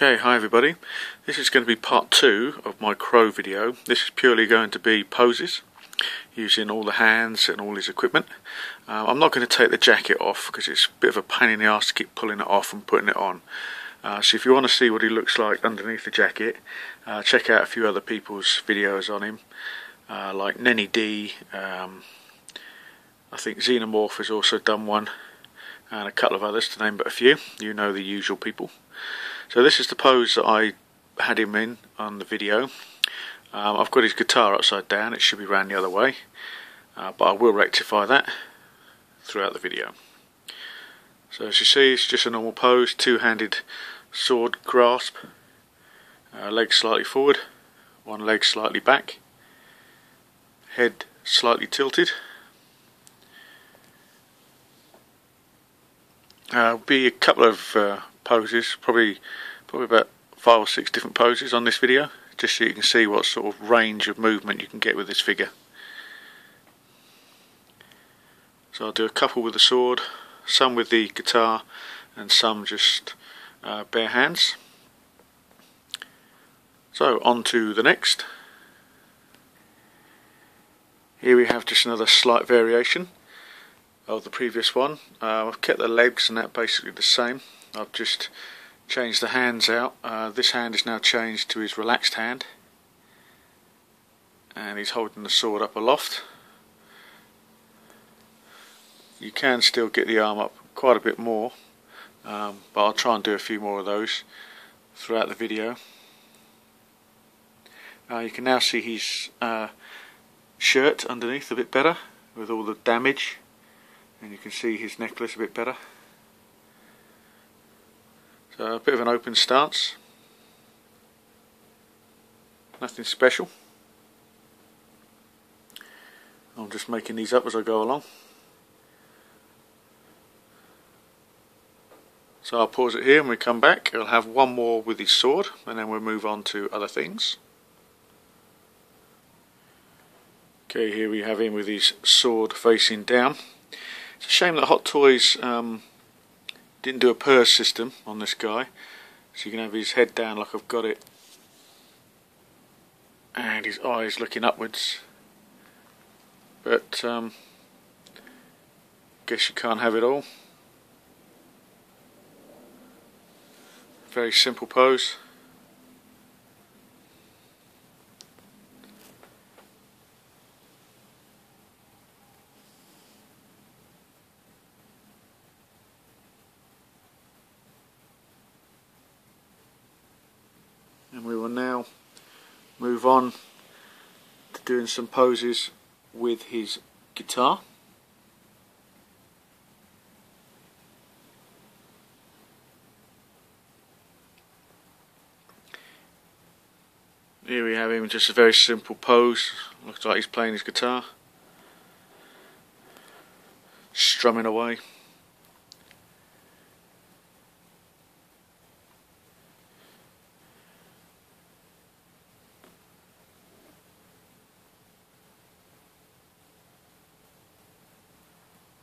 Okay, hi everybody. This is going to be part 2 of my crow video. This is purely going to be poses, using all the hands and all his equipment. I'm not going to take the jacket off because it's a bit of a pain in the arse to keep pulling it off and putting it on. So if you want to see what he looks like underneath the jacket, check out a few other people's videos on him, like Nenny D, I think Xenomorph has also done one, and a couple of others to name but a few. You know the usual people. So this is the pose that I had him in on the video. I've got his guitar upside down, it should be round the other way, but I will rectify that throughout the video. So as you see, it's just a normal pose, two-handed sword grasp, legs slightly forward, one leg slightly back, head slightly tilted. Be a couple of poses, probably about 5 or 6 different poses on this video, just so you can see what sort of range of movement you can get with this figure. So I'll do a couple with the sword, some with the guitar, and some just bare hands. So on to the next. Here we have just another slight variation of the previous one. I've kept the legs and that basically the same. I've just changed the hands out. This hand is now changed to his relaxed hand, and he's holding the sword up aloft. You can still get the arm up quite a bit more, but I'll try and do a few more of those throughout the video. You can now see his shirt underneath a bit better with all the damage, and you can see his necklace a bit better. So a bit of an open stance, nothing special. I'm just making these up as I go along. So I'll pause it here and we come back. I'll have one more with his sword and then we'll move on to other things. Okay, here we have him with his sword facing down. It's a shame that Hot Toys didn't do a purse system on this guy, so you can have his head down like I've got it and his eyes looking upwards, but guess you can't have it all. Very simple pose. And we will now move on to doing some poses with his guitar. Here we have him, just a very simple pose. Looks like he's playing his guitar, strumming away.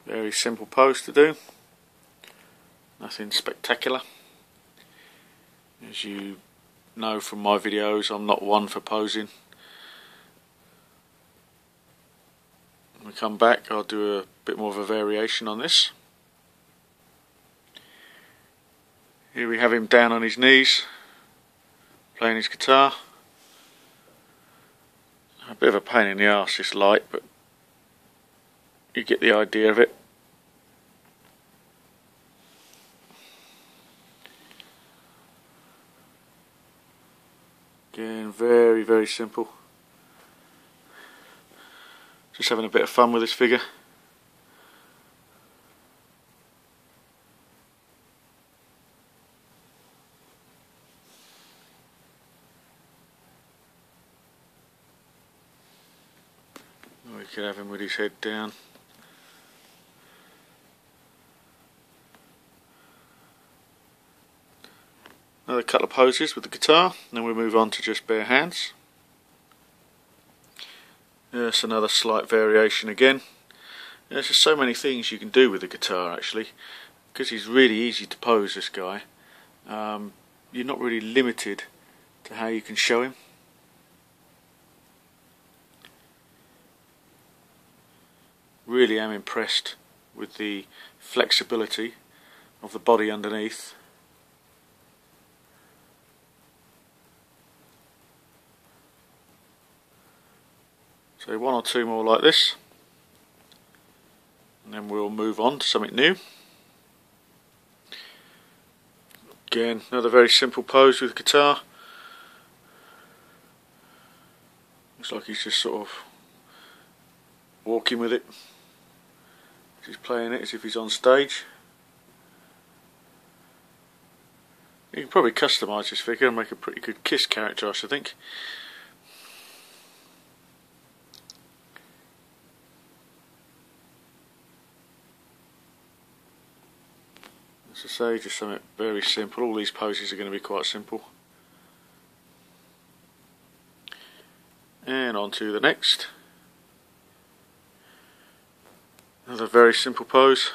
Very simple pose to do, nothing spectacular. As you know from my videos, I'm not one for posing. When we come back, I'll do a bit more of a variation on this. Here we have him down on his knees, playing his guitar. A bit of a pain in the arse, this light, but you get the idea of it. Again, very, very simple. Just having a bit of fun with this figure. We could have him with his head down. Another couple of poses with the guitar, then we move on to just bare hands. Yes, another slight variation again. There's just so many things you can do with the guitar actually, because he's really easy to pose, this guy. you're not really limited to how you can show him. Really am impressed with the flexibility of the body underneath. So one or two more like this, and then we'll move on to something new. Again, another very simple pose with guitar. Looks like he's just sort of walking with it. He's playing it as if he's on stage. You can probably customise this figure and make a pretty good Kiss character, I should think. As I say, just something very simple. All these poses are going to be quite simple. And on to the next. Another very simple pose.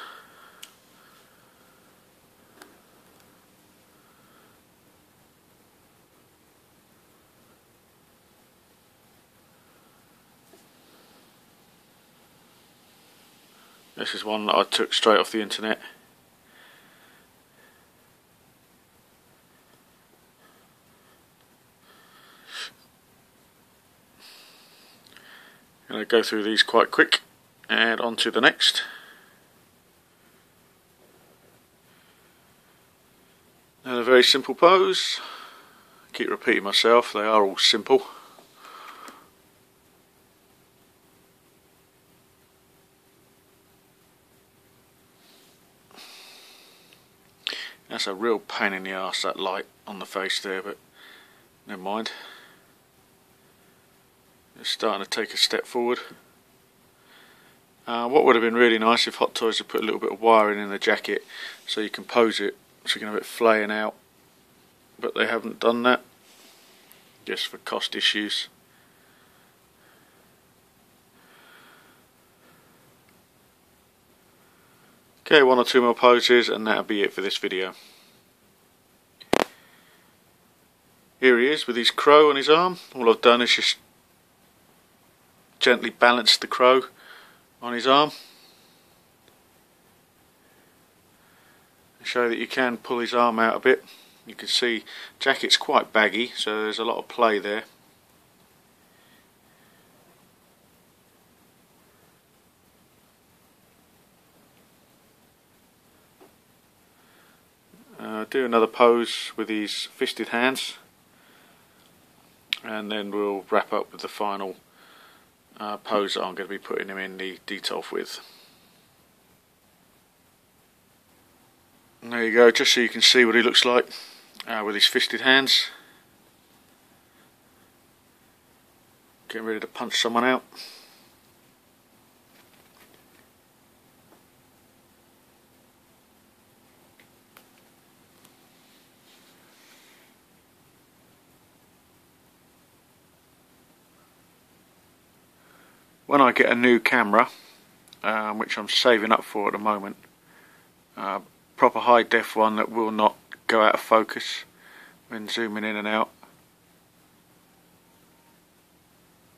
This is one that I took straight off the internet. I'm going to go through these quite quick and on to the next. Another very simple pose. I keep repeating myself, they are all simple. That's a real pain in the arse, that light on the face there, but never mind. It's starting to take a step forward. What would have been really nice if Hot Toys had put a little bit of wiring in the jacket so you can pose it, so you can have it flaying out, but they haven't done that, just for cost issues. Okay, one or two more poses and that'll be it for this video. Here he is with his crow on his arm. All I've done is just gently balanced the crow on his arm. Show that you can pull his arm out a bit. You can see jacket's quite baggy, so there's a lot of play there. Do another pose with his fisted hands, and then we'll wrap up with the final pose that I'm going to be putting him in the detolf with. And there you go, just so you can see what he looks like with his fisted hands. Getting ready to punch someone out. When I get a new camera, which I'm saving up for at the moment, proper high def one that will not go out of focus when zooming in and out,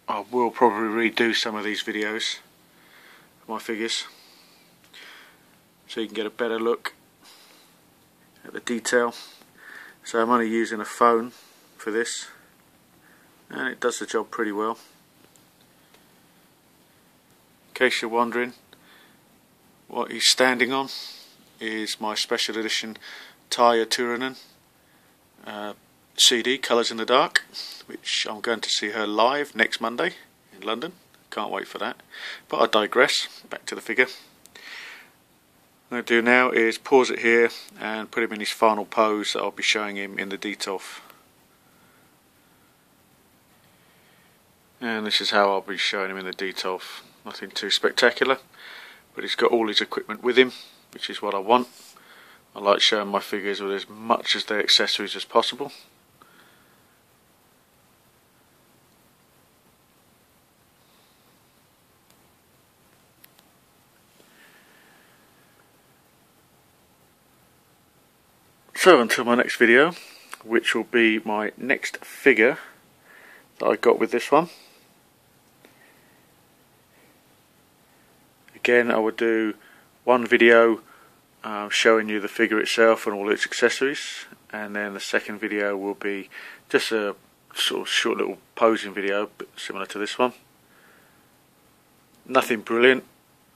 I will probably redo some of these videos of my figures so you can get a better look at the detail. So I'm only using a phone for this, and it does the job pretty well. In case you're wondering, what he's standing on is my special edition Tarja Turunen CD, Colours in the Dark, which I'm going to see her live next Monday in London. Can't wait for that. But I digress, back to the figure. What I'm going to do now is pause it here and put him in his final pose that I'll be showing him in the detolf. And this is how I'll be showing him in the detolf. Nothing too spectacular, but he's got all his equipment with him, which is what I want. I like showing my figures with as much as their accessories as possible. So until my next video, which will be my next figure that I got with this one. Again, I would do one video showing you the figure itself and all its accessories, and then the second video will be just a sort of short little posing video similar to this one. Nothing brilliant,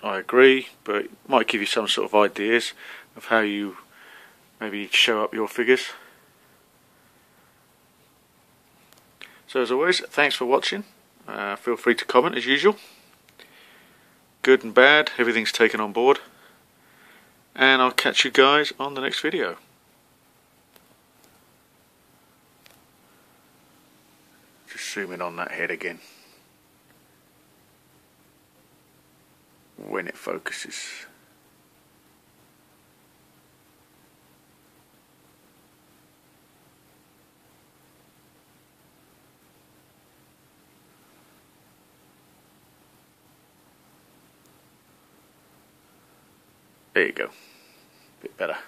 I agree, but it might give you some sort of ideas of how you maybe show up your figures. So as always, thanks for watching. Feel free to comment as usual. Good and bad, everything's taken on board. And I'll catch you guys on the next video. Just zoom in on that head again when it focuses. There you go. Bit better.